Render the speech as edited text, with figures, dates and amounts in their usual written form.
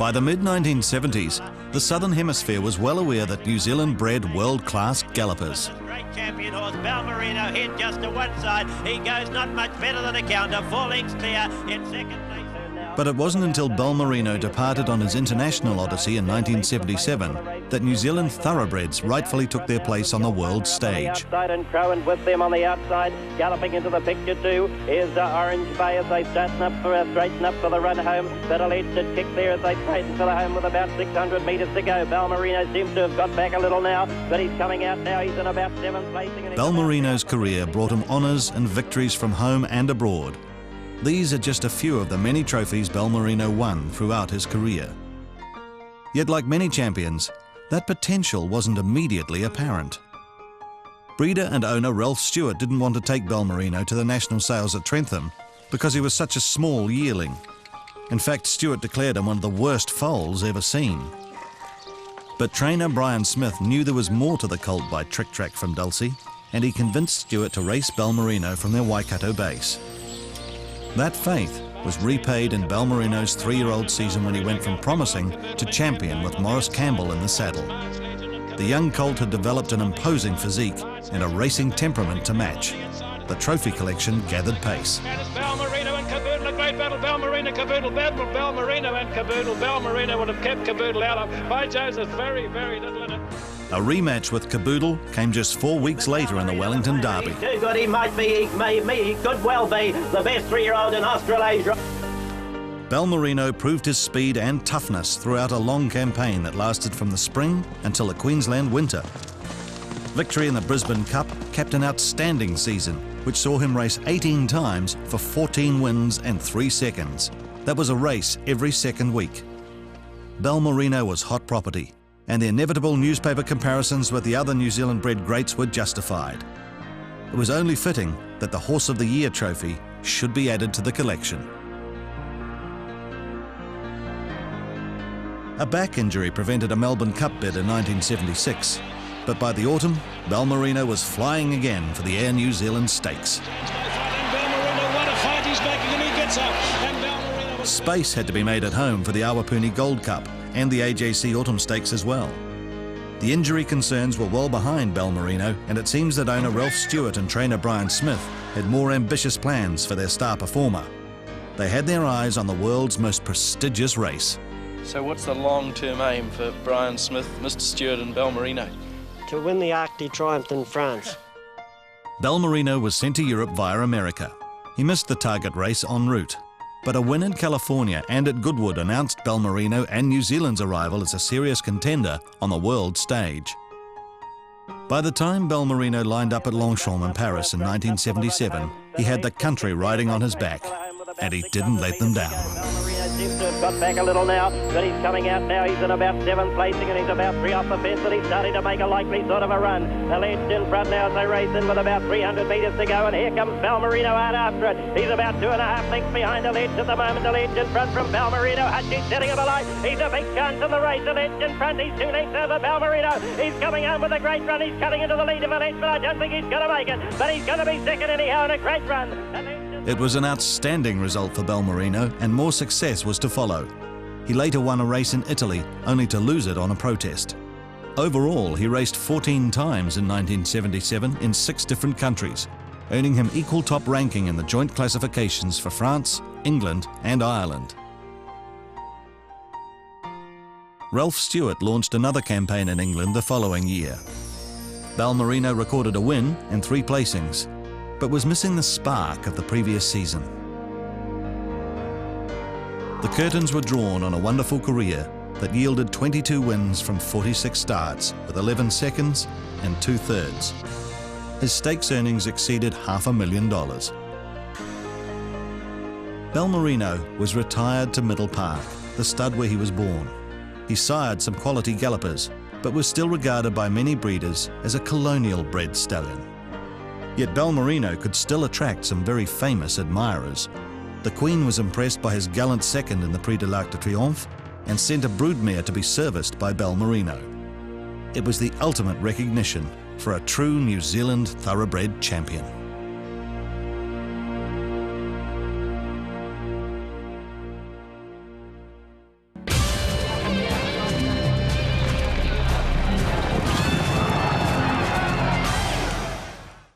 By the mid-1970s, the Southern Hemisphere was well aware that New Zealand bred world-class gallopers. Great champion horse, Balmerino, head just to one side. He goes not much better than a counter, 4 lengths clear in second place. But it wasn't until Balmerino departed on his international odyssey in 1977 that New Zealand thoroughbreds rightfully took their place on the world stage. And Crowan with them on the outside, galloping into the picture too, is Orange Bay as they straighten up for the run home. But a lead should kick there as they straighten for the home with about 600 metres to go. Balmerino seems to have got back a little now, but he's coming out now. He's in about 7th placing. Balmerino's career brought him honours and victories from home and abroad. These are just a few of the many trophies Balmerino won throughout his career. Yet like many champions, that potential wasn't immediately apparent. Breeder and owner Ralph Stewart didn't want to take Balmerino to the national sales at Trentham because he was such a small yearling. In fact, Stewart declared him one of the worst foals ever seen. But trainer Brian Smith knew there was more to the colt by Trick Track from Dulcie, and he convinced Stewart to race Balmerino from their Waikato base. That faith was repaid in Balmerino's 3-year-old season when he went from promising to champion with Maurice Campbell in the saddle. The young colt had developed an imposing physique and a racing temperament to match. The trophy collection gathered pace. And it's Balmerino and Caboodle, a great battle. Balmerino, Caboodle, battle. Balmerino and Caboodle. Balmerino would have kept Caboodle out of. By Jove, there's very, very little in it. A rematch with Caboodle came just 4 weeks later in the Wellington Derby. Too good, he might be, he could well be the best 3-year-old in Australasia. Balmerino proved his speed and toughness throughout a long campaign that lasted from the spring until the Queensland winter. Victory in the Brisbane Cup capped an outstanding season, which saw him race 18 times for 14 wins and 3 seconds. That was a race every second week. Balmerino was hot property, and the inevitable newspaper comparisons with the other New Zealand bred greats were justified. It was only fitting that the Horse of the Year trophy should be added to the collection. A back injury prevented a Melbourne Cup bid in 1976, but by the autumn, Balmerino was flying again for the Air New Zealand Stakes. Space had to be made at home for the Awapuni Gold Cup and the AJC Autumn Stakes as well. The injury concerns were well behind Balmerino, and it seems that owner Ralph Stewart and trainer Brian Smith had more ambitious plans for their star performer. They had their eyes on the world's most prestigious race. So what's the long-term aim for Brian Smith, Mr. Stewart and Balmerino? To win the Arc de Triomphe in France. Balmerino was sent to Europe via America. He missed the target race en route, but a win in California and at Goodwood announced Balmerino and New Zealand's arrival as a serious contender on the world stage. By the time Balmerino lined up at Longchamp in Paris in 1977, he had the country riding on his back, and he didn't let them down. Seems to have got back a little now, but he's coming out now. He's in about 7th placing and he's about 3 off the fence, and he's starting to make a likely sort of a run. The lead's in front now as they race in with about 300 metres to go, and here comes Balmerino out after it. He's about 2.5 lengths behind the ledge at the moment. The ledge in front from Balmerino. Hutchins setting him alight. He's a big chance in the race. The ledge in front. He's 2 lengths over Balmerino. He's coming home with a great run. He's cutting into the lead of the ledge, but I don't think he's going to make it. But he's going to be second anyhow in a great run. It was an outstanding result for Balmerino, and more success was to follow. He later won a race in Italy, only to lose it on a protest. Overall, he raced 14 times in 1977 in 6 different countries, earning him equal top ranking in the joint classifications for France, England and Ireland. Ralph Stewart launched another campaign in England the following year. Balmerino recorded a win and 3 placings, but was missing the spark of the previous season. The curtains were drawn on a wonderful career that yielded 22 wins from 46 starts with 11 seconds and 2/3. His stakes earnings exceeded $500,000. Balmerino was retired to Middle Park, the stud where he was born. He sired some quality gallopers, but was still regarded by many breeders as a colonial bred stallion. Yet Balmerino could still attract some very famous admirers. The Queen was impressed by his gallant second in the Prix de l'Arc de Triomphe and sent a broodmare to be serviced by Balmerino. It was the ultimate recognition for a true New Zealand thoroughbred champion.